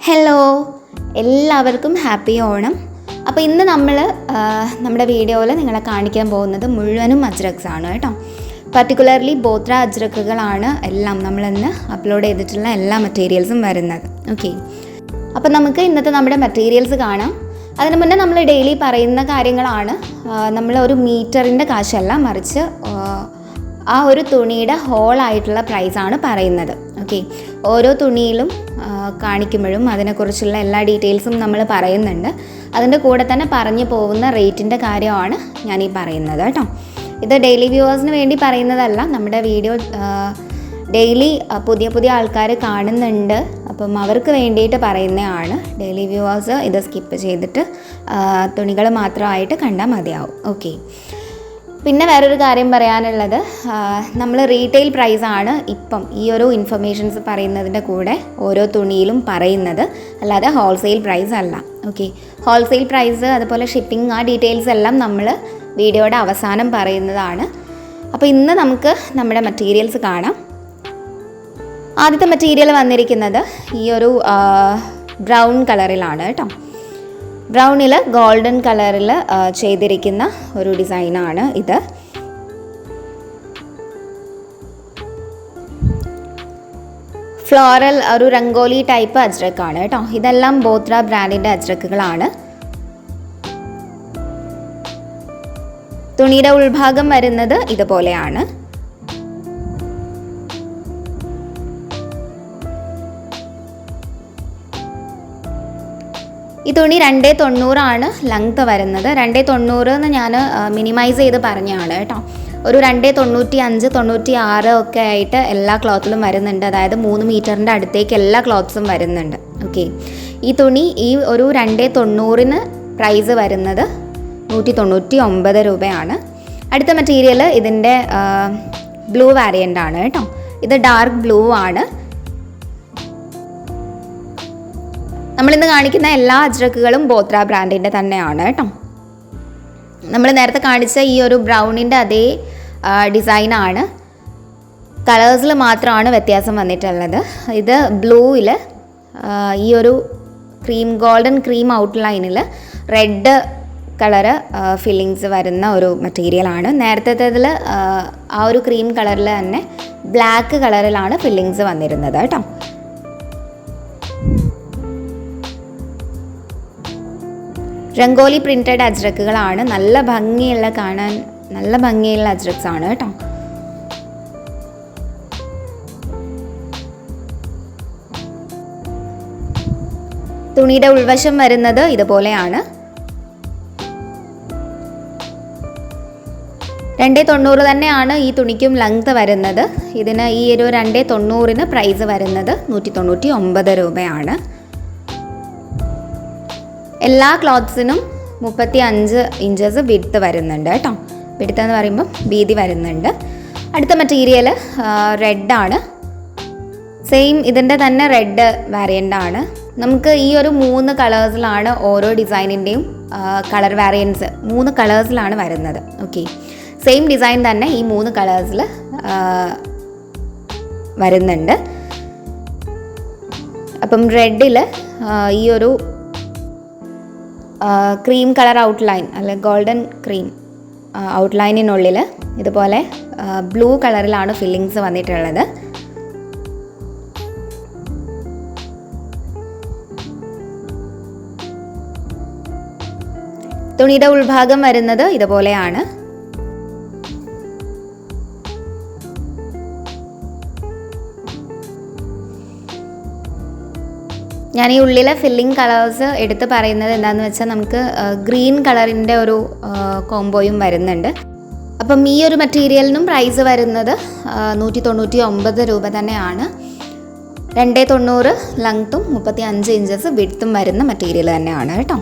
Hello, എല്ലാവർക്കും happy Onam. അപ്പോൾ ഇന്ന് നമ്മുടെ വീഡിയോയിൽ നിങ്ങളെ കാണിക്കാൻ പോകുന്നത് മുഴുവനും അജ്രക്സ് ആണ് കേട്ടോ. പർട്ടിക്കുലർലി ബോത്ര അജ്രക്കുകളാണ് എല്ലാം നമ്മളിന്ന് അപ്ലോഡ് ചെയ്തിട്ടുള്ള എല്ലാ മെറ്റീരിയൽസും വരുന്നത്. ഓക്കെ, അപ്പോൾ നമുക്ക് ഇന്നത്തെ നമ്മുടെ മെറ്റീരിയൽസ് കാണാം. അതിന് മുന്നേ നമ്മൾ ഡെയിലി പറയുന്ന കാര്യങ്ങളാണ്. നമ്മൾ ഒരു മീറ്ററിൻ്റെ കാശല്ല, മറിച്ച് ആ ഒരു തുണിയുടെ ഹോളായിട്ടുള്ള പ്രൈസാണ് പറയുന്നത്. ഓക്കെ, ഓരോ തുണിയിലും കാണിക്കുമ്പോഴും അതിനെക്കുറിച്ചുള്ള എല്ലാ ഡീറ്റെയിൽസും നമ്മൾ പറയുന്നുണ്ട്. അതിൻ്റെ കൂടെ തന്നെ പറഞ്ഞു പോകുന്ന റേറ്റിൻ്റെ കാര്യമാണ് ഞാനീ പറയുന്നത് കേട്ടോ. ഇത് ഡെയിലി വ്യൂവേഴ്സിന് വേണ്ടി പറയുന്നതല്ല, നമ്മുടെ വീഡിയോ ഡെയിലി പുതിയ ആൾക്കാർ കാണുന്നുണ്ട്, അപ്പം അവർക്ക് വേണ്ടിയിട്ട് പറയുന്നതാണ്. ഡെയിലി വ്യൂവേഴ്സ് ഇത് സ്കിപ്പ് ചെയ്തിട്ട് തുണികൾ മാത്രമായിട്ട് കണ്ടാൽ മതിയാവും. ഓക്കെ, പിന്നെ വേറൊരു കാര്യം പറയാനുള്ളത്, നമ്മൾ റീറ്റെയിൽ പ്രൈസാണ് ഇപ്പം ഈ ഒരു ഇൻഫർമേഷൻസ് പറയുന്നതിൻ്റെ കൂടെ ഓരോ തുണിയിലും പറയുന്നത്, അല്ലാതെ ഹോൾസെയിൽ പ്രൈസ് അല്ല. ഓക്കെ, ഹോൾസെയിൽ പ്രൈസ് അതുപോലെ ഷിപ്പിംഗ് ആ ഡീറ്റെയിൽസ് എല്ലാം നമ്മൾ വീഡിയോയുടെ അവസാനം പറയുന്നതാണ്. അപ്പോൾ ഇന്ന് നമുക്ക് നമ്മുടെ മെറ്റീരിയൽസ് കാണാം. ആദ്യത്തെ മെറ്റീരിയൽ വന്നിരിക്കുന്നത് ഈ ഒരു ബ്രൗൺ കളറിലാണ് കേട്ടോ. ബ്രൗണിൽ ഗോൾഡൻ കളറിൽ ചെയ്തിരിക്കുന്ന ഒരു ഡിസൈനാണ് ഇത്. ഫ്ലോറൽ ഒരു രംഗോലി ടൈപ്പ് അജ്രക്കാണ് കേട്ടോ. ഇതെല്ലാം ബോത്ര ബ്രാൻഡിൻ്റെ അജ്രക്കുകളാണ്. തുണിയുടെ ഉൾഭാഗം വരുന്നത് ഇതുപോലെയാണ്. ഈ തുണി 290 ലെങ്ത് വരുന്നത്. 290 എന്ന് ഞാൻ മിനിമൈസ് ചെയ്ത് പറഞ്ഞതാണ് കേട്ടോ. ഒരു 295, 96 ഒക്കെ ആയിട്ട് എല്ലാ ക്ലോത്തിലും വരുന്നുണ്ട്. അതായത് 3 മീറ്ററിൻ്റെ അടുത്തേക്ക് എല്ലാ ക്ലോത്ത്സും വരുന്നുണ്ട്. ഓക്കെ, ഈ തുണി ഈ ഒരു 290 പ്രൈസ് വരുന്നത് 199 രൂപയാണ്. അടുത്ത മെറ്റീരിയൽ ഇതിൻ്റെ ബ്ലൂ വാരിയൻ്റ് ആണ് കേട്ടോ. ഇത് ഡാർക്ക് ബ്ലൂ ആണ്. നമ്മളിന്ന് കാണിക്കുന്ന എല്ലാ അജ്രക്കുകളും ബോത്ര ബ്രാൻഡിൻ്റെ തന്നെയാണ് കേട്ടോ. നമ്മൾ നേരത്തെ കാണിച്ച ഈ ഒരു ബ്രൗണിൻ്റെ അതേ ഡിസൈനാണ്, കളേഴ്സിൽ മാത്രമാണ് വ്യത്യാസം വന്നിട്ടുള്ളത്. ഇത് ബ്ലൂവിൽ ഈ ഒരു ഗോൾഡൻ ക്രീം ഔട്ട്ലൈനിൽ റെഡ് കളറ് ഫില്ലിങ്സ് വരുന്ന ഒരു മെറ്റീരിയലാണ്. നേരത്തേതിൽ ആ ഒരു ക്രീം കളറിൽ തന്നെ ബ്ലാക്ക് കളറിലാണ് ഫില്ലിങ്സ് വന്നിരുന്നത് കേട്ടോ. രംഗോലി പ്രിൻറ്റഡ് അജ്രക്കുകളാണ്. നല്ല ഭംഗിയുള്ള, കാണാൻ നല്ല ഭംഗിയുള്ള അജ്രക്സ് ആണ് കേട്ടോ. തുണിയുടെ ഉൾവശം വരുന്നത് ഇതുപോലെയാണ്. 290 തന്നെയാണ് ഈ തുണിക്കും ലെങ്ത് വരുന്നത്. ഇതിന് ഈ ഒരു 290 പ്രൈസ് വരുന്നത് 199 രൂപയാണ്. എല്ലാ ക്ലോത്ത്സിനും 35 ഇഞ്ചസ് വിഡ്ത്ത് വരുന്നുണ്ട് കേട്ടോ. വിഡ്ത്ത് എന്ന് പറയുമ്പം വീതി വരുന്നുണ്ട്. അടുത്ത മെറ്റീരിയൽ റെഡാണ്. സെയിം ഇതിൻ്റെ തന്നെ റെഡ് വാരിയൻ്റ് ആണ്. നമുക്ക് ഈ ഒരു 3 കളേഴ്സിലാണ് ഓരോ ഡിസൈനിൻ്റെയും കളർ വാരിയൻസ് 3 കളേഴ്സിലാണ് വരുന്നത്. ഓക്കെ, സെയിം ഡിസൈൻ തന്നെ ഈ 3 കളേഴ്സിൽ വരുന്നുണ്ട്. അപ്പം റെഡിൽ ഈ ഒരു ക്രീം കളർ ഔട്ട്ലൈൻ അല്ലെ ഗോൾഡൻ ക്രീം ഔട്ട്ലൈനിനുള്ളിൽ ഇതുപോലെ ബ്ലൂ കളറിലാണ് ഫില്ലിങ്സ് വന്നിട്ടുള്ളത്. തുണിയുടെ ഉൾഭാഗം വരുന്നത് ഇതുപോലെയാണ്. ഞാൻ ഈ ഉള്ളിലെ ഫില്ലിംഗ് കളേഴ്സ് എടുത്ത് പറയുന്നത് എന്താണെന്ന് വെച്ചാൽ, നമുക്ക് ഗ്രീൻ കളറിൻ്റെ ഒരു കോംബോയും വരുന്നുണ്ട്. അപ്പം ഈ ഒരു മെറ്റീരിയലിനും പ്രൈസ് വരുന്നത് 199 രൂപ തന്നെയാണ്. 290 ലെങ്ത്തും 35 ഇഞ്ചസ് വിഡ്ത്തും വരുന്ന മെറ്റീരിയൽ തന്നെയാണ് കേട്ടോ.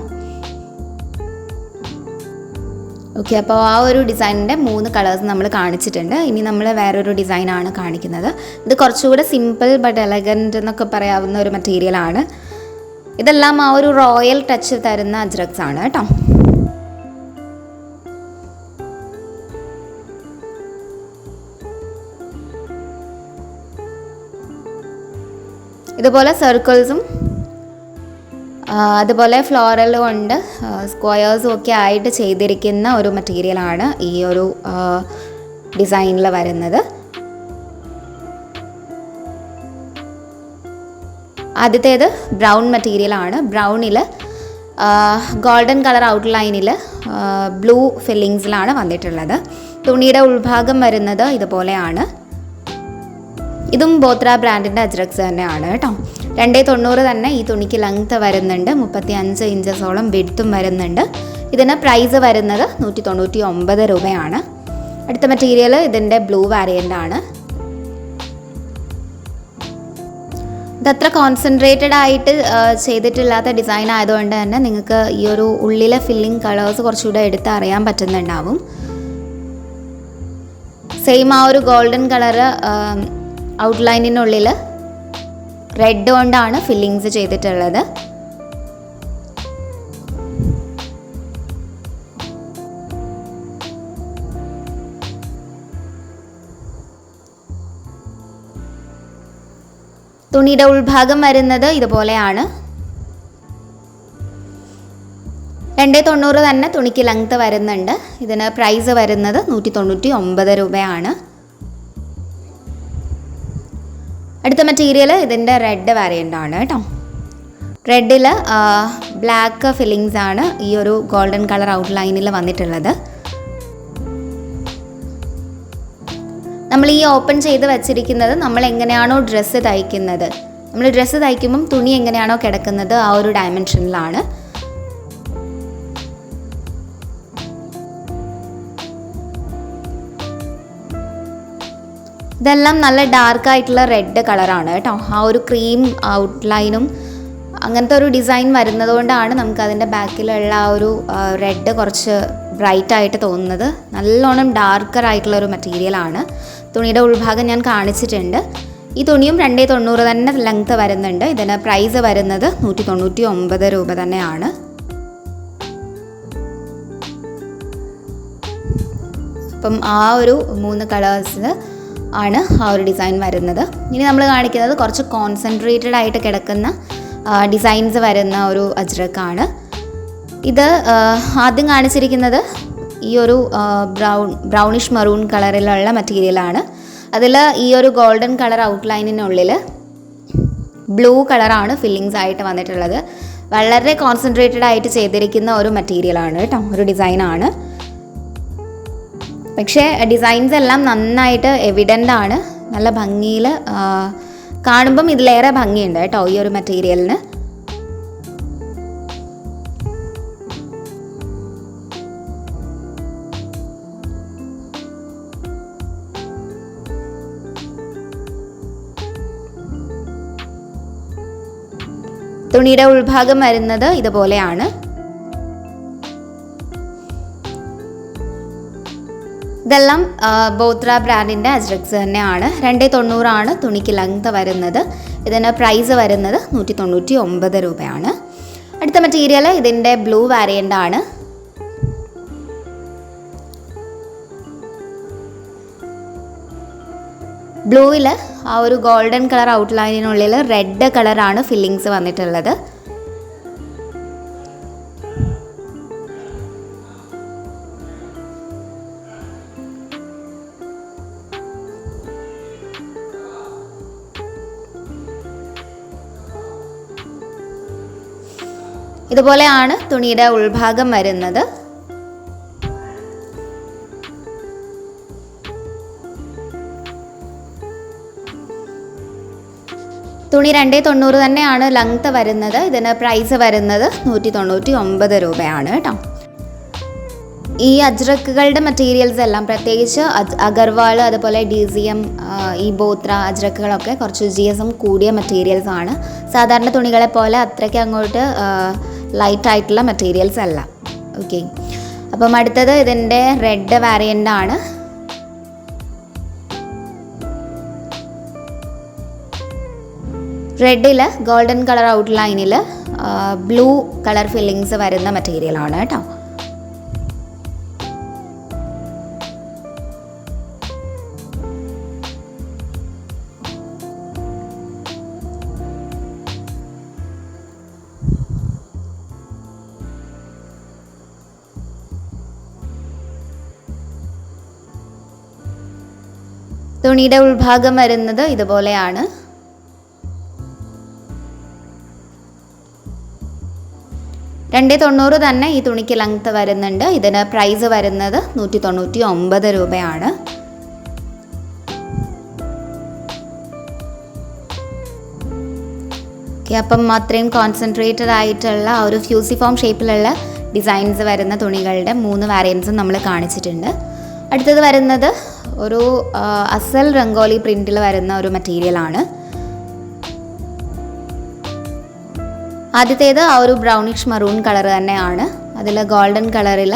ഓക്കെ, അപ്പോൾ ആ ഒരു ഡിസൈനിൻ്റെ 3 കളേഴ്സ് നമ്മൾ കാണിച്ചിട്ടുണ്ട്. ഇനി നമ്മൾ വേറൊരു ഡിസൈനാണ് കാണിക്കുന്നത്. ഇത് കുറച്ചുകൂടെ സിമ്പിൾ ബട്ട് എലഗൻറ്റ് എന്നൊക്കെ പറയാവുന്ന ഒരു മെറ്റീരിയലാണ്. ഇതെല്ലാം ആ ഒരു റോയൽ ടച്ച് തരുന്ന അജ്രക്സ് ആണ് കേട്ടോ. ഇതുപോലെ സർക്കിൾസും അതുപോലെ ഫ്ലോറൽ കൊണ്ട് സ്ക്വയേഴ്സും ഒക്കെ ആയിട്ട് ചെയ്തിരിക്കുന്ന ഒരു മെറ്റീരിയലാണ് ഈ ഒരു ഡിസൈനിൽ വരുന്നത്. ആദ്യത്തേത് ബ്രൗൺ മെറ്റീരിയലാണ്. ബ്രൗണിൽ ഗോൾഡൻ കളർ ഔട്ട്ലൈനിൽ ബ്ലൂ ഫില്ലിങ്സിലാണ് വന്നിട്ടുള്ളത്. തുണിയുടെ ഉൾഭാഗം വരുന്നത് ഇതുപോലെയാണ്. ഇതും ബോത്ര ബ്രാൻഡിൻ്റെ അജ്രക്സ് തന്നെയാണ് കേട്ടോ. 290 തന്നെ ഈ തുണിക്ക് ലെങ്ത്ത് വരുന്നുണ്ട്. 35 ഇഞ്ചസോളം വിഡ്ത്തും വരുന്നുണ്ട്. ഇതിന് പ്രൈസ് വരുന്നത് 199 രൂപയാണ്. അടുത്ത മെറ്റീരിയൽ ഇതിൻ്റെ ബ്ലൂ വാരിയൻ്റ് ആണ്. ഇതത്ര കോൺസെൻട്രേറ്റഡ് ആയിട്ട് ചെയ്തിട്ടില്ലാത്ത ഡിസൈൻ ആയതുകൊണ്ട് തന്നെ നിങ്ങൾക്ക് ഈ ഒരു ഉള്ളിലെ ഫില്ലിംഗ് കളേഴ്സ് കുറച്ചുകൂടെ എടുത്ത് അറിയാൻ പറ്റുന്നുണ്ടാവും. സെയിം ആ ഒരു ഗോൾഡൻ കളറ് ഔട്ട്ലൈനിനുള്ളിൽ റെഡ് കൊണ്ടാണ് ഫില്ലിങ്സ് ചെയ്തിട്ടുള്ളത്. തുണിയുടെ ഉൾഭാഗം വരുന്നത് ഇതുപോലെയാണ്. 290 തന്നെ തുണിക്ക് ലെങ്ത്ത് വരുന്നുണ്ട്. ഇതിന് പ്രൈസ് വരുന്നത് 199 രൂപയാണ്. അടുത്ത മെറ്റീരിയൽ ഇതിൻ്റെ റെഡ് വാരിയൻ്റ് ആണ് കേട്ടോ. റെഡിൽ ബ്ലാക്ക് ഫില്ലിങ്സ് ആണ് ഈ ഒരു ഗോൾഡൻ കളർ ഔട്ട്ലൈനിൽ വന്നിട്ടുള്ളത്. നമ്മൾ ഈ ഓപ്പൺ ചെയ്ത് വെച്ചിരിക്കുന്നത് നമ്മൾ എങ്ങനെയാണോ ഡ്രസ്സ് തയ്ക്കുന്നത്, നമ്മൾ ഡ്രസ്സ് തയ്ക്കുമ്പം തുണി എങ്ങനെയാണോ കിടക്കുന്നത് ആ ഒരു ഡയമെൻഷനിലാണ്. ഇതെല്ലാം നല്ല ഡാർക്കായിട്ടുള്ള റെഡ് കളറാണ് കേട്ടോ. ആ ഒരു ക്രീം ഔട്ട്ലൈനും അങ്ങനത്തെ ഒരു ഡിസൈൻ വരുന്നത് കൊണ്ടാണ് നമുക്കതിൻ്റെ ബാക്കിലുള്ള ആ ഒരു റെഡ് കുറച്ച് ബ്രൈറ്റ് ആയിട്ട് തോന്നുന്നത്. നല്ലോണം ഡാർക്കർ ആയിട്ടുള്ള ഒരു മെറ്റീരിയലാണ്. തുണിയുടെ ഉൾഭാഗം ഞാൻ കാണിച്ചിട്ടുണ്ട്. ഈ തുണിയും 290 തന്നെ ലെങ്ത്ത് വരുന്നുണ്ട്. ഇതിന് പ്രൈസ് വരുന്നത് 199 രൂപ തന്നെയാണ്. അപ്പം ആ ഒരു 3 കളേഴ്സിൽ ആണ് ആ ഒരു ഡിസൈൻ വരുന്നത്. ഇനി നമ്മൾ കാണിക്കുന്നത് കുറച്ച് കോൺസെൻട്രേറ്റഡ് ആയിട്ട് കിടക്കുന്ന ഡിസൈൻസ് വരുന്ന ഒരു അജ്രക്കാണ്. ഇത് ആദ്യം കാണിച്ചിരിക്കുന്നത് ഈ ഒരു ബ്രൗണിഷ് മറൂൺ കളറിലുള്ള മെറ്റീരിയലാണ്. അതിൽ ഈ ഒരു ഗോൾഡൻ കളർ ഔട്ട്ലൈനിനുള്ളിൽ ബ്ലൂ കളറാണ് ഫില്ലിങ്സ് ആയിട്ട് വന്നിട്ടുള്ളത്. വളരെ കോൺസെൻട്രേറ്റഡ് ആയിട്ട് ചെയ്തിരിക്കുന്ന ഒരു മെറ്റീരിയലാണ് കേട്ടോ, ഒരു ഡിസൈനാണ്. പക്ഷേ ഡിസൈൻസ് എല്ലാം നന്നായിട്ട് എവിഡൻ്റ് ആണ്. നല്ല ഭംഗിയിൽ കാണുമ്പം ഇതിലേറെ ഭംഗിയുണ്ട് കേട്ടോ ഈ ഒരു മെറ്റീരിയലിന്. തുണിയുടെ ഉൾഭാഗം വരുന്നത് ഇതുപോലെയാണ്. ഇതെല്ലാം ബോത്ര ബ്രാൻഡിൻ്റെ അജ്രക്സ് തന്നെയാണ്. 290 ആണ് തുണിക്ക് ലെങ്ത്ത് വരുന്നത്. ഇതിന് പ്രൈസ് വരുന്നത് 199 രൂപയാണ്. അടുത്ത മെറ്റീരിയൽ ഇതിൻ്റെ ബ്ലൂ വാരിയൻ്റ് ആണ്. ബ്ലൂവിൽ ആ ഒരു ഗോൾഡൻ കളർ ഔട്ട്ലൈനിനുള്ളിൽ റെഡ് കളറാണ് ഫില്ലിങ്സ് വന്നിട്ടുള്ളത്. ഇതുപോലെയാണ് തുണിയുടെ ഉൾഭാഗം വരുന്നത്. തുണി 290 തന്നെയാണ് ലെങ്ത്ത് വരുന്നത്. ഇതിന് പ്രൈസ് വരുന്നത് 199 രൂപയാണ് കേട്ടോ. ഈ അജ്രക്കുകളുടെ മെറ്റീരിയൽസ് എല്ലാം പ്രത്യേകിച്ച് അഗർവാൾ അതുപോലെ DCM ഈ ബോത്ര അജ്രക്കുകളൊക്കെ കുറച്ച് GSM കൂടിയ മെറ്റീരിയൽസ് ആണ്. സാധാരണ തുണികളെ പോലെ അത്രയ്ക്ക് അങ്ങോട്ട് ലൈറ്റ് ആയിട്ടുള്ള മെറ്റീരിയൽസ് അല്ല. ഓക്കെ, അപ്പം അടുത്തത് ഇതിൻ്റെ റെഡ് വാരിയൻ്റ് ആണ്. റെഡിൽ ഗോൾഡൻ കളർ ഔട്ട്ലൈനിൽ ബ്ലൂ കളർ ഫില്ലിങ്സ് വരുന്ന മെറ്റീരിയലാണ് കേട്ടോ. തുണിയുടെ ഉൾഭാഗം വരുന്നത് ഇതുപോലെയാണ്. $290 തന്നെ ഈ തുണിക്ക് ലെങ്ത് വരുന്നുണ്ട്. ഇതിന് പ്രൈസ് വരുന്നത് 199 രൂപയാണ്. അപ്പം അത്രയും കോൺസെൻട്രേറ്റഡ് ആയിട്ടുള്ള ഒരു ഫ്യൂസിഫോം ഷേപ്പിലുള്ള ഡിസൈൻസ് വരുന്ന തുണികളുടെ 3 വാരിയൻസും നമ്മൾ കാണിച്ചിട്ടുണ്ട്. അടുത്തത് വരുന്നത് ഒരു അസൽ രംഗോലി പ്രിൻറ്റിൽ വരുന്ന ഒരു മെറ്റീരിയലാണ്. ആദ്യത്തേത് ആ ഒരു ബ്രൗണിഷ് മറൂൺ കളർ തന്നെയാണ്. അതിൽ ഗോൾഡൻ കളറിൽ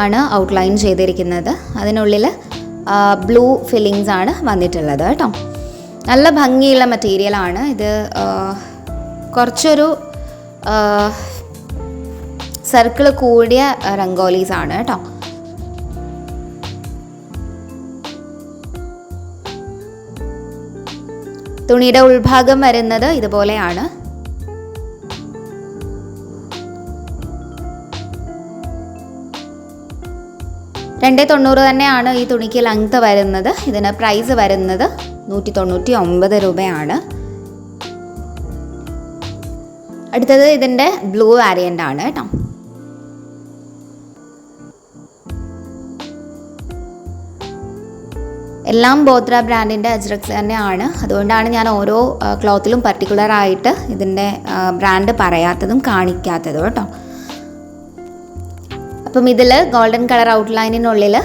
ആണ് ഔട്ട്ലൈൻ ചെയ്തിരിക്കുന്നത്. അതിനുള്ളിൽ ബ്ലൂ ഫില്ലിങ്സ് ആണ് വന്നിട്ടുള്ളത് കേട്ടോ. നല്ല ഭംഗിയുള്ള മെറ്റീരിയലാണ് ഇത്. കുറച്ചൊരു സർക്കിൾ കൂടിയ രംഗോലീസ് ആണ് കേട്ടോ. തുണിയുടെ ഉൾഭാഗം വരുന്നത് ഇതുപോലെയാണ്. $290 തന്നെയാണ് ഈ തുണിക്ക് ലെങ്ത് വരുന്നത്. ഇതിന് പ്രൈസ് വരുന്നത് 199 രൂപയാണ്. അടുത്തത് ഇതിൻ്റെ ബ്ലൂ വാരിയൻ്റ് ആണ് കേട്ടോ. എല്ലാം ബോത്ര ബ്രാൻഡിൻ്റെ അജ്രക്സ് തന്നെയാണ്. അതുകൊണ്ടാണ് ഞാൻ ഓരോ ക്ലോത്തിലും പർട്ടിക്കുലറായിട്ട് ഇതിൻ്റെ ബ്രാൻഡ് പറയാത്തതും കാണിക്കാത്തതും കേട്ടോ. അപ്പം ഇതിൽ ഗോൾഡൻ കളർ ഔട്ട്ലൈനിനുള്ളിൽ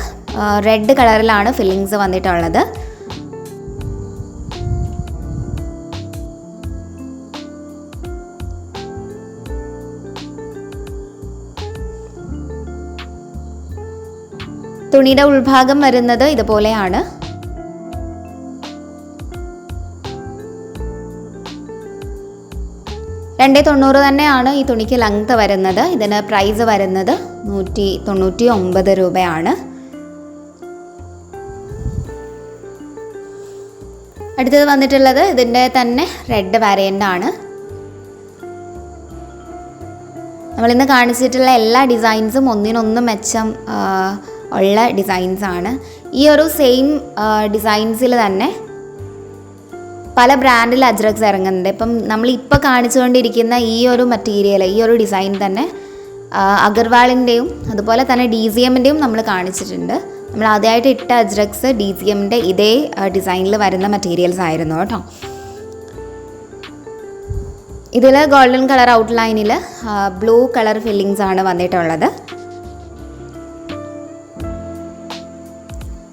റെഡ് കളറിലാണ് ഫില്ലിങ്സ് വന്നിട്ടുള്ളത്. തുണിയുടെ ഉൾഭാഗം വരുന്നത് ഇതുപോലെയാണ്. $290 തന്നെയാണ് ഈ തുണിക്ക് ലെങ്ത് വരുന്നത്. ഇതിന് പ്രൈസ് വരുന്നത് 199 രൂപയാണ്. അടുത്തത് വന്നിട്ടുള്ളത് ഇതിൻ്റെ തന്നെ റെഡ് വാരിയൻ്റ് ആണ്. നമ്മളിന്ന് കാണിച്ചിട്ടുള്ള എല്ലാ ഡിസൈൻസും ഒന്നിനൊന്ന് മെച്ചം ഉള്ള ഡിസൈൻസാണ്. ഈ ഒരു സെയിം ഡിസൈൻസിൽ തന്നെ പല ബ്രാൻഡിൽ അജ്രക്സ് ഇറങ്ങുന്നുണ്ട്. ഇപ്പം നമ്മളിപ്പോൾ കാണിച്ചുകൊണ്ടിരിക്കുന്ന ഈ ഒരു മെറ്റീരിയൽ, ഈ ഒരു ഡിസൈൻ തന്നെ അഗർവാളിൻ്റെയും അതുപോലെ തന്നെ DCMൻ്റെയും നമ്മൾ കാണിച്ചിട്ടുണ്ട്. നമ്മൾ ആദ്യമായിട്ട് ഇട്ട അജ്രക്സ് DCMൻ്റെ ഇതേ ഡിസൈനിൽ വരുന്ന മെറ്റീരിയൽസ് ആയിരുന്നു കേട്ടോ. ഇതിൽ ഗോൾഡൻ കളർ ഔട്ട്ലൈനിൽ ബ്ലൂ കളർ ഫില്ലിങ്സ് ആണ് വന്നിട്ടുള്ളത്.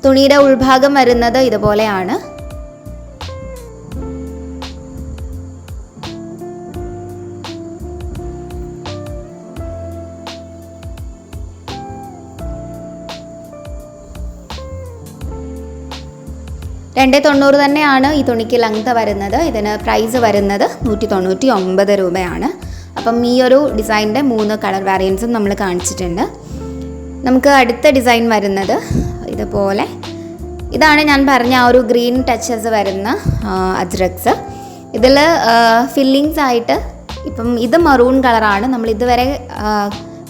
തുണിയുടെ ഉൾഭാഗം വരുന്നത് ഇതുപോലെയാണ്. $290 തന്നെയാണ് ഈ തുണിക്ക് ലെങ്ത് വരുന്നത്. ഇതിന് പ്രൈസ് വരുന്നത് 199 രൂപയാണ്. അപ്പം ഈ ഒരു ഡിസൈനിൻ്റെ 3 കളർ വാരിയൻസും നമ്മൾ കാണിച്ചിട്ടുണ്ട്. നമുക്ക് അടുത്ത ഡിസൈൻ വരുന്നത് ഇതുപോലെ. ഇതാണ് ഞാൻ പറഞ്ഞ ആ ഒരു ഗ്രീൻ ടച്ചസ് വരുന്ന അജ്രക്സ്. ഇതിൽ ഫില്ലിങ്സ് ആയിട്ട് ഇപ്പം ഇത് മറൂൺ കളറാണ്. നമ്മൾ ഇതുവരെ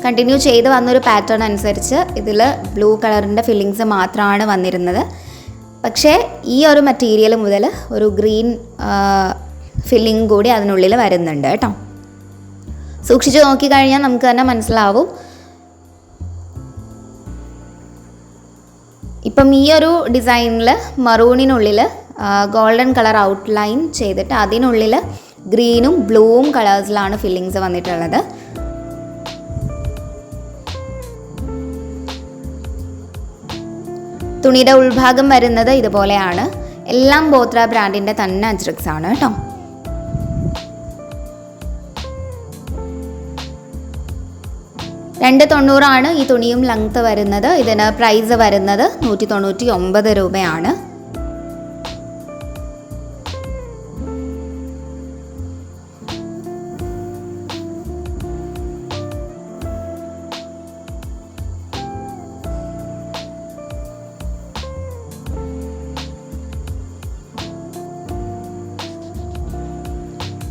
കണ്ടിന്യൂ ചെയ്ത് വന്നൊരു പാറ്റേൺ അനുസരിച്ച് ഇതിൽ ബ്ലൂ കളറിൻ്റെ ഫില്ലിങ്സ് മാത്രമാണ് വന്നിരുന്നത്. പക്ഷേ ഈ ഒരു മെറ്റീരിയൽ മുതൽ ഒരു ഗ്രീൻ ഫില്ലിങ് കൂടി അതിനുള്ളിൽ വരുന്നുണ്ട് കേട്ടോ. സൂക്ഷിച്ച് നോക്കിക്കഴിഞ്ഞാൽ നമുക്ക് തന്നെ മനസ്സിലാവും. ഇപ്പം ഈ ഒരു ഡിസൈനിൽ മറൂണിനുള്ളിൽ ഗോൾഡൻ കളർ ഔട്ട്ലൈൻ ചെയ്തിട്ട് അതിനുള്ളിൽ ഗ്രീനും ബ്ലൂവും കളേഴ്സിലാണ് ഫില്ലിങ്സ് വന്നിട്ടുള്ളത്. തുണിയുടെ ഉൾഭാഗം വരുന്നത് ഇതുപോലെയാണ്. എല്ലാം ബോത്ര ബ്രാൻഡിൻ്റെ തന്നെ അജ്രക്സ് ആണ് കേട്ടോ. $290 ഈ തുണിയും ലെങ്ത് വരുന്നത്. ഇതിന് പ്രൈസ് വരുന്നത് 199 രൂപയാണ്.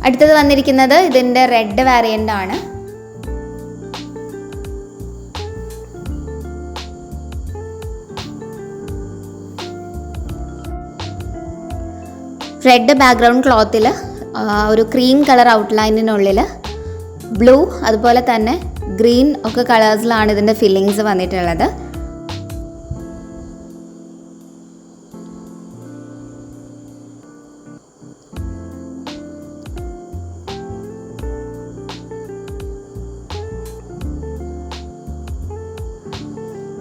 അടുത്തത് വന്നിരിക്കുന്നത് ഇതിൻ്റെ റെഡ് വാരിയൻ്റ് ആണ്. റെഡ് ബാക്ക്ഗ്രൗണ്ട് ക്ലോത്തിൽ ഒരു ക്രീം കളർ ഔട്ട്ലൈനിനുള്ളിൽ ബ്ലൂ അതുപോലെ തന്നെ ഗ്രീൻ ഒക്കെ കളേഴ്സിലാണ് ഇതിൻ്റെ ഫില്ലിങ്സ് വന്നിട്ടുള്ളത്.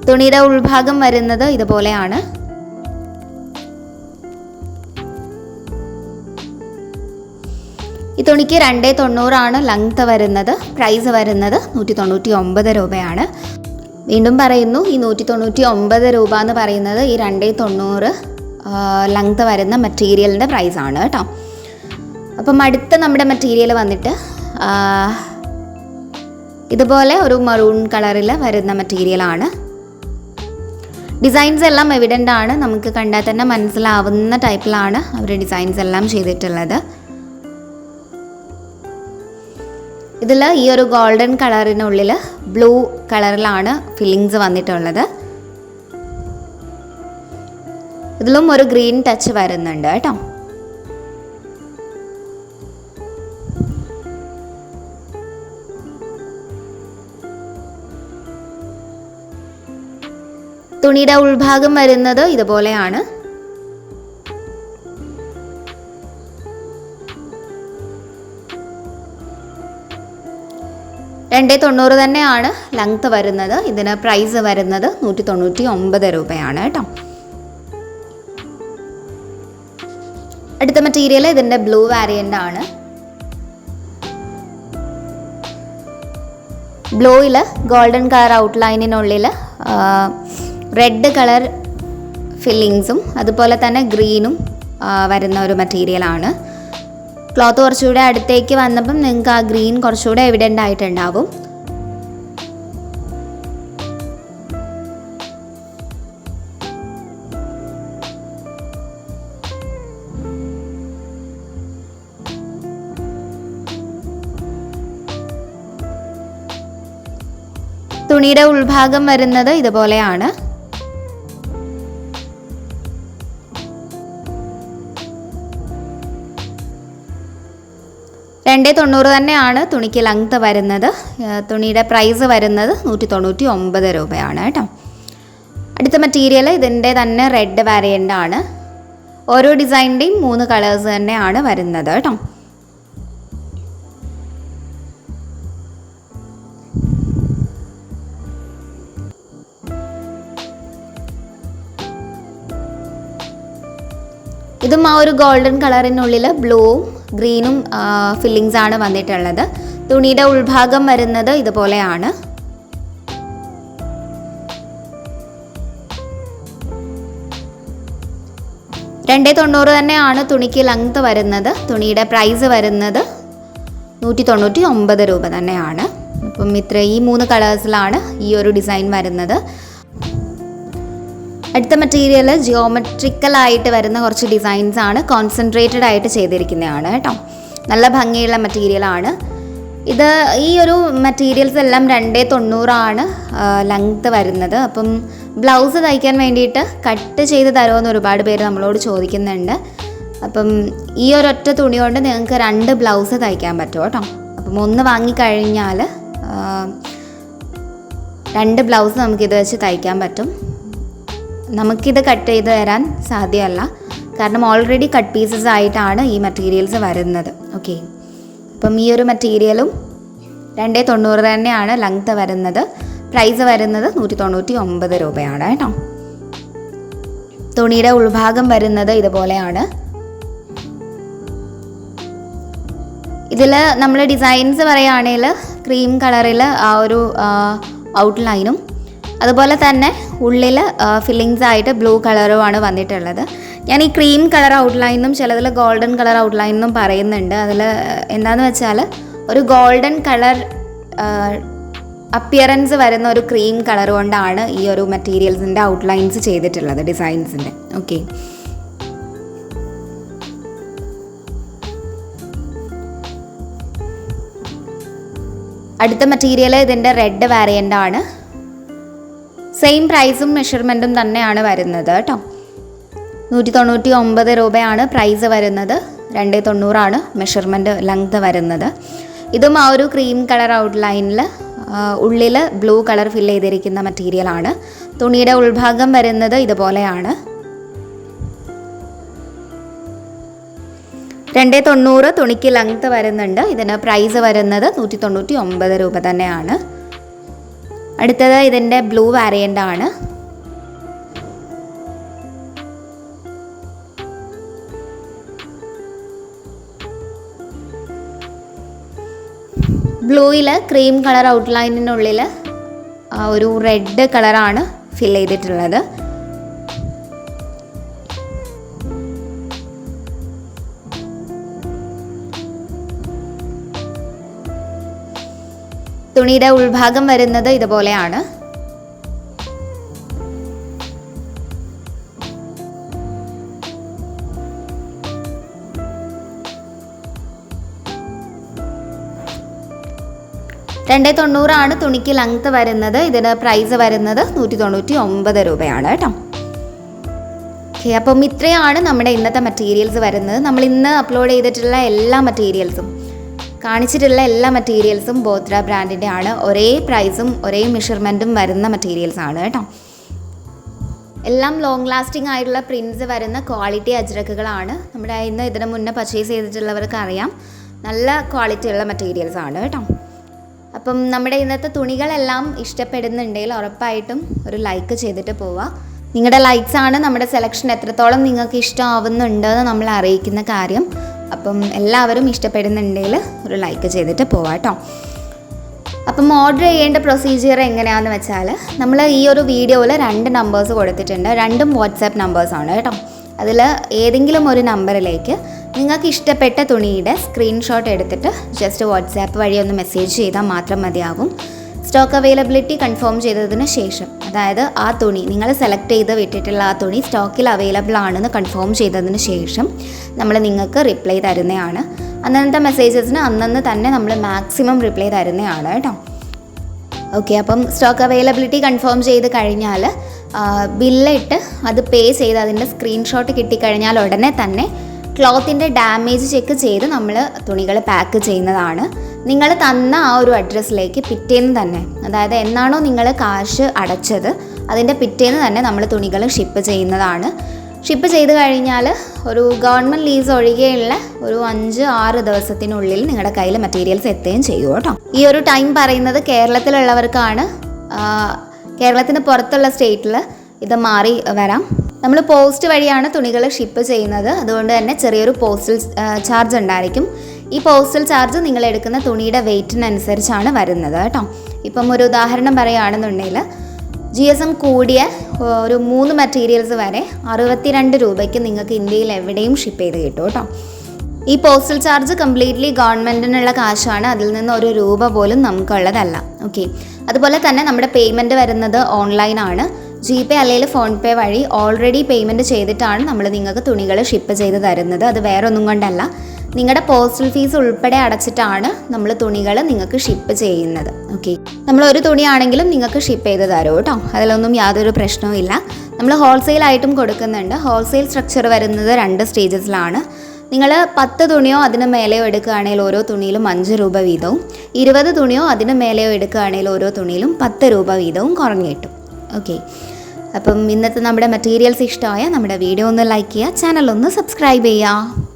തുണിയുടെ ഉൾഭാഗം വരുന്നത് ഇതുപോലെയാണ്. ഈ തുണിക്ക് 290 ലെങ്ത് വരുന്നത്. പ്രൈസ് വരുന്നത് 199 രൂപയാണ്. വീണ്ടും പറയുന്നു, ഈ 199 രൂപ എന്ന് പറയുന്നത് ഈ 290 ലെങ്ത് വരുന്ന മെറ്റീരിയലിൻ്റെ പ്രൈസാണ് കേട്ടോ. അപ്പം അടുത്ത നമ്മുടെ മെറ്റീരിയൽ വന്നിട്ട് ഇതുപോലെ ഒരു മറൂൺ കളറിൽ വരുന്ന മെറ്റീരിയലാണ്. ഡിസൈൻസ് എല്ലാം എവിഡൻ്റ് ആണ്, നമുക്ക് കണ്ടാൽ തന്നെ മനസ്സിലാവുന്ന ടൈപ്പിലാണ് അവർ ഡിസൈൻസ് എല്ലാം ചെയ്തിട്ടുള്ളത്. ഇതിൽ ഈ ഒരു ഗോൾഡൻ കളറിനുള്ളിൽ ബ്ലൂ കളറിലാണ് ഫില്ലിങ്സ് വന്നിട്ടുള്ളത്. ഇതിലും ഒരു ഗ്രീൻ ടച്ച് വരുന്നുണ്ട് കേട്ടോ. തുണിയുടെ ഉൾഭാഗം വരുന്നത് ഇതുപോലെയാണ്. $290 തന്നെയാണ് ലെങ്ത് വരുന്നത്. ഇതിന് പ്രൈസ് വരുന്നത് 199 രൂപയാണ് കേട്ടോ. അടുത്ത മെറ്റീരിയൽ ഇതിൻ്റെ ബ്ലൂ വേരിയൻ്റ് ആണ്. ബ്ലൂയിൽ ഗോൾഡൻ കളർ ഔട്ട്ലൈനിനുള്ളിൽ റെഡ് കളർ ഫില്ലിങ്സും അതുപോലെ തന്നെ ഗ്രീനും വരുന്ന ഒരു മെറ്റീരിയലാണ്. ക്ലോത്ത് കുറച്ചുകൂടെ അടുത്തേക്ക് വന്നപ്പം നിങ്ങൾക്ക് ആ ഗ്രീൻ കുറച്ചുകൂടെ എവിഡൻ്റ് ആയിട്ടുണ്ടാവും. തുണിയുടെ ഉൾഭാഗം വരുന്നത് ഇതുപോലെയാണ്. $290 തന്നെയാണ് തുണിക്ക് ലെങ്ത് വരുന്നത്. തുണിയുടെ പ്രൈസ് വരുന്നത് 199 രൂപയാണ് കേട്ടോ. അടുത്ത മെറ്റീരിയൽ ഇതിൻ്റെ തന്നെ റെഡ് വേരിയൻ്റ് ആണ്. ഓരോ ഡിസൈനിൻ്റെയും 3 കളേഴ്സ് തന്നെയാണ് വരുന്നത് കേട്ടോ. ഇതും ആ ഒരു ഗോൾഡൻ കളറിനുള്ളിൽ ബ്ലൂവും ഗ്രീനും ഫില്ലിങ്സ് ആണ് വന്നിട്ടുള്ളത്. തുണിയുടെ ഉൾഭാഗം വരുന്നത് ഇതുപോലെയാണ്. $290 തന്നെയാണ് തുണിക്ക് ലെങ്ത് വരുന്നത്. തുണിയുടെ പ്രൈസ് വരുന്നത് 199 രൂപ തന്നെയാണ്. അപ്പം ഈ 3 കളേഴ്സിലാണ് ഈ ഒരു ഡിസൈൻ വരുന്നത്. അടുത്ത മെറ്റീരിയൽ ജിയോമെട്രിക്കലായിട്ട് വരുന്ന കുറച്ച് ഡിസൈൻസ് ആണ്. കോൺസെൻട്രേറ്റഡ് ആയിട്ട് ചെയ്തിരിക്കുന്നതാണ് കേട്ടോ. നല്ല ഭംഗിയുള്ള മെറ്റീരിയലാണ് ഇത്. ഈ ഒരു മെറ്റീരിയൽസ് എല്ലാം 290 ലെങ്ത് വരുന്നത്. അപ്പം ബ്ലൗസ് തയ്ക്കാൻ വേണ്ടിയിട്ട് കട്ട് ചെയ്ത് തരുമെന്ന് ഒരുപാട് പേര് നമ്മളോട് ചോദിക്കുന്നുണ്ട്. അപ്പം ഈ ഒരൊറ്റ തുണി കൊണ്ട് നിങ്ങൾക്ക് 2 ബ്ലൗസ് തയ്ക്കാൻ പറ്റും കേട്ടോ. അപ്പം 1 വാങ്ങിക്കഴിഞ്ഞാൽ 2 ബ്ലൗസ് നമുക്കിത് വെച്ച് തയ്ക്കാൻ പറ്റും. നമുക്കിത് കട്ട് ചെയ്ത് തരാൻ സാധ്യമല്ല, കാരണം ഓൾറെഡി കട്ട് പീസസ് ആയിട്ടാണ് ഈ മെറ്റീരിയൽസ് വരുന്നത്. ഓക്കെ, അപ്പം ഈ ഒരു മെറ്റീരിയലും 290 തന്നെയാണ് ലെങ്ത് വരുന്നത്. പ്രൈസ് വരുന്നത് 199 രൂപയാണ് കേട്ടോ. തുണിയുടെ ഉൾഭാഗം വരുന്നത് ഇതുപോലെയാണ്. ഇതിൽ നമ്മൾ ഡിസൈൻസ് പറയുകയാണെങ്കിൽ ക്രീം കളറിൽ ആ ഒരു ഔട്ട്ലൈനും അതുപോലെ തന്നെ ഉള്ളിൽ ഫില്ലിങ്സ് ആയിട്ട് ബ്ലൂ കളറുമാണ് വന്നിട്ടുള്ളത്. ഞാൻ ഈ ക്രീം കളർ ഔട്ട്ലൈനും ചിലതിൽ ഗോൾഡൻ കളർ ഔട്ട്ലൈനും പറയുന്നുണ്ട്. അതിൽ എന്താണെന്ന് വെച്ചാൽ ഒരു ഗോൾഡൻ കളർ അപ്പിയറൻസ് വരുന്ന ഒരു ക്രീം കളർ കൊണ്ടാണ് ഈ ഒരു മെറ്റീരിയൽസിൻ്റെ ഔട്ട്ലൈൻസ് ചെയ്തിട്ടുള്ളത്, ഡിസൈൻസിൻ്റെ. ഓക്കെ, അടുത്ത മെറ്റീരിയൽ ഇതിൻ്റെ റെഡ് വേരിയൻ്റ് ആണ്. സെയിം പ്രൈസും മെഷർമെൻറ്റും തന്നെയാണ് വരുന്നത് കേട്ടോ. 199 രൂപയാണ് പ്രൈസ് വരുന്നത്. 290 മെഷർമെൻറ്റ് ലെങ്ത് വരുന്നത്. ഇതും ആ ഒരു ക്രീം കളർ ഔട്ട്ലൈനിൽ ഉള്ളിൽ ബ്ലൂ കളർ ഫില്ല് ചെയ്തിരിക്കുന്ന മെറ്റീരിയലാണ്. തുണിയുടെ ഉൾഭാഗം വരുന്നത് ഇതുപോലെയാണ്. 290 തുണിക്ക് ലെങ്ത് വരുന്നുണ്ട്. ഇതിന് പ്രൈസ് വരുന്നത് 199 രൂപ തന്നെയാണ്. അടുത്തത് ഇതിൻ്റെ ബ്ലൂ വാരിയൻ്റ് ആണ്. ബ്ലൂയിൽ ക്രീം കളർ ഔട്ട്ലൈനിനുള്ളിൽ ഒരു റെഡ് കളറാണ് ഫിൽ ചെയ്തിട്ടുള്ളത്. തുണിയുടെ ഉൾഭാഗം വരുന്നത് ഇതുപോലെയാണ്. $290 തുണിക്ക് ലെങ്ത് വരുന്നത്. ഇതിന് പ്രൈസ് വരുന്നത് 199 രൂപയാണ് കേട്ടോ. ഓക്കെ, അപ്പം ഇത്രയാണ് നമ്മുടെ ഇന്നത്തെ മെറ്റീരിയൽസ് വരുന്നത്. നമ്മൾ ഇന്ന് അപ്ലോഡ് ചെയ്തിട്ടുള്ള എല്ലാ മെറ്റീരിയൽസും, കാണിച്ചിട്ടുള്ള എല്ലാ മെറ്റീരിയൽസും ബോത്ര ബ്രാൻഡിൻ്റെ ആണ്. ഒരേ പ്രൈസും ഒരേ മെഷർമെൻറ്റും വരുന്ന മെറ്റീരിയൽസ് ആണ് കേട്ടോ. എല്ലാം ലോങ് ലാസ്റ്റിംഗ് ആയിട്ടുള്ള പ്രിൻറ്റ്സ് വരുന്ന ക്വാളിറ്റി അജ്രക്കുകളാണ്. നമ്മുടെ ഇന്ന് ഇതിന് മുന്നേ പർച്ചേസ് ചെയ്തിട്ടുള്ളവർക്ക് അറിയാം, നല്ല ക്വാളിറ്റി ഉള്ള മെറ്റീരിയൽസ് ആണ് കേട്ടോ. അപ്പം നമ്മുടെ ഇന്നത്തെ തുണികളെല്ലാം ഇഷ്ടപ്പെടുന്നുണ്ടെങ്കിൽ ഉറപ്പായിട്ടും ഒരു ലൈക്ക് ചെയ്തിട്ട് പോവുക. നിങ്ങളുടെ ലൈക്സാണ് നമ്മുടെ സെലക്ഷൻ എത്രത്തോളം നിങ്ങൾക്ക് ഇഷ്ടമാവുന്നുണ്ടെന്ന് നമ്മൾ അറിയിക്കുന്ന കാര്യം. അപ്പം എല്ലാവരും ഇഷ്ടപ്പെടുന്നുണ്ടെങ്കിൽ ഒരു ലൈക്ക് ചെയ്തിട്ട് പോവാം കേട്ടോ. അപ്പം ഓർഡർ ചെയ്യേണ്ട പ്രൊസീജിയർ എങ്ങനെയാണെന്ന് വെച്ചാൽ, നമ്മൾ ഈ ഒരു വീഡിയോയിൽ 2 നമ്പേഴ്സ് കൊടുത്തിട്ടുണ്ട്. 2ഉം വാട്സാപ്പ് നമ്പേഴ്സാണ് കേട്ടോ. അതിൽ ഏതെങ്കിലും ഒരു നമ്പറിലേക്ക് നിങ്ങൾക്ക് ഇഷ്ടപ്പെട്ട തുണിയുടെ സ്ക്രീൻഷോട്ട് എടുത്തിട്ട് ജസ്റ്റ് വാട്സാപ്പ് വഴി ഒന്ന് മെസ്സേജ് ചെയ്താൽ മാത്രം മതിയാകും. സ്റ്റോക്ക് അവൈലബിലിറ്റി കൺഫേം ചെയ്തതിന് ശേഷം, അതായത് ആ തുണി നിങ്ങൾ സെലക്ട് ചെയ്ത് വിട്ടിട്ടുള്ള ആ തുണി സ്റ്റോക്കിൽ അവൈലബിൾ ആണെന്ന് കൺഫേം ചെയ്തതിന് ശേഷം നമ്മൾ നിങ്ങൾക്ക് റിപ്ലൈ തരുന്നതാണ്. അന്നത്തെ മെസ്സേജസിന് അന്നന്ന് തന്നെ നമ്മൾ മാക്സിമം റിപ്ലൈ തരുന്നതാണ് കേട്ടോ. ഓക്കെ, അപ്പം സ്റ്റോക്ക് അവൈലബിലിറ്റി കൺഫേം ചെയ്ത് കഴിഞ്ഞാൽ ബില്ലിട്ട് അത് പേ ചെയ്ത് അതിൻ്റെ സ്ക്രീൻഷോട്ട് കിട്ടിക്കഴിഞ്ഞാൽ ഉടനെ തന്നെ ക്ലോത്തിൻ്റെ ഡാമേജ് ചെക്ക് ചെയ്ത് നമ്മൾ തുണികൾ പാക്ക് ചെയ്യുന്നതാണ്. നിങ്ങൾ തന്ന ആ ഒരു അഡ്രസ്സിലേക്ക് പിറ്റേന്ന് തന്നെ, അതായത് എന്നാണോ നിങ്ങൾ കാശ് അടച്ചത് അതിൻ്റെ പിറ്റേന്ന് തന്നെ നമ്മൾ തുണികൾ ഷിപ്പ് ചെയ്യുന്നതാണ്. ഷിപ്പ് ചെയ്ത് കഴിഞ്ഞാൽ ഒരു ഗവൺമെൻറ് ലീസ് ഒഴികെയുള്ള ഒരു 5-6 ദിവസത്തിനുള്ളിൽ നിങ്ങളുടെ കയ്യിൽ മെറ്റീരിയൽസ് എത്തുകയും ചെയ്യും കേട്ടോ. ഈ ഒരു ടൈം പറയുന്നത് കേരളത്തിലുള്ളവർക്കാണ്. കേരളത്തിന് പുറത്തുള്ള സ്റ്റേറ്റിൽ ഇത് മാറി വരാം. നമ്മൾ പോസ്റ്റ് വഴിയാണ് തുണികൾ ഷിപ്പ് ചെയ്യുന്നത്. അതുകൊണ്ട് തന്നെ ചെറിയൊരു പോസ്റ്റൽ ചാർജ് ഉണ്ടായിരിക്കും. ഈ പോസ്റ്റൽ ചാർജ് നിങ്ങൾ എടുക്കുന്ന തുണിയുടെ വെയ്റ്റിനനുസരിച്ചാണ് വരുന്നത് കേട്ടോ. ഇപ്പം ഒരു ഉദാഹരണം പറയുകയാണെന്നുണ്ടെങ്കിൽ GSM കൂടിയ ഒരു 3 മെറ്റീരിയൽസ് വരെ 62 രൂപയ്ക്ക് നിങ്ങൾക്ക് ഇന്ത്യയിൽ എവിടെയും ഷിപ്പ് ചെയ്ത് കിട്ടും കേട്ടോ. ഈ പോസ്റ്റൽ ചാർജ് കംപ്ലീറ്റ്ലി ഗവൺമെൻറ്റിനുള്ള കാശാണ്. അതിൽ നിന്ന് 1 രൂപ പോലും നമുക്കുള്ളതല്ല. ഓക്കെ, അതുപോലെ തന്നെ നമ്മുടെ പേയ്മെൻറ്റ് വരുന്നത് ഓൺലൈനാണ്. GPay അല്ലെങ്കിൽ ഫോൺപേ വഴി ഓൾറെഡി പേയ്മെൻറ്റ് ചെയ്തിട്ടാണ് നമ്മൾ നിങ്ങൾക്ക് തുണികൾ ഷിപ്പ് ചെയ്ത് തരുന്നത്. അത് വേറെ ഒന്നും കൊണ്ടല്ല, നിങ്ങളുടെ പോസ്റ്റൽ ഫീസ് ഉൾപ്പെടെ അടച്ചിട്ടാണ് നമ്മൾ തുണികൾ നിങ്ങൾക്ക് ഷിപ്പ് ചെയ്യുന്നത്. ഓക്കെ, നമ്മൾ ഒരു തുണിയാണെങ്കിലും നിങ്ങൾക്ക് ഷിപ്പ് ചെയ്ത് തരും കേട്ടോ. അതിലൊന്നും യാതൊരു പ്രശ്നവും ഇല്ല. നമ്മൾ ഹോൾസെയിലായിട്ടും കൊടുക്കുന്നുണ്ട്. ഹോൾസെയിൽ സ്ട്രക്ചർ വരുന്നത് 2 സ്റ്റേജസിലാണ്. നിങ്ങൾ 10 തുണിയോ അതിന് മേലെയോ എടുക്കുകയാണെങ്കിൽ ഓരോ തുണിയിലും 5 രൂപ വീതവും, 20 തുണിയോ അതിന് മേലെയോ എടുക്കുകയാണെങ്കിൽ ഓരോ തുണിയിലും 10 രൂപ വീതവും കുറഞ്ഞു കിട്ടും. ഓക്കെ, അപ്പം ഇന്നത്തെ നമ്മുടെ മെറ്റീരിയൽസ് ഇഷ്ടമായ നമ്മുടെ വീഡിയോ ഒന്ന് ലൈക്ക് ചെയ്യുക, ചാനൽ ഒന്ന് സബ്സ്ക്രൈബ് ചെയ്യുക.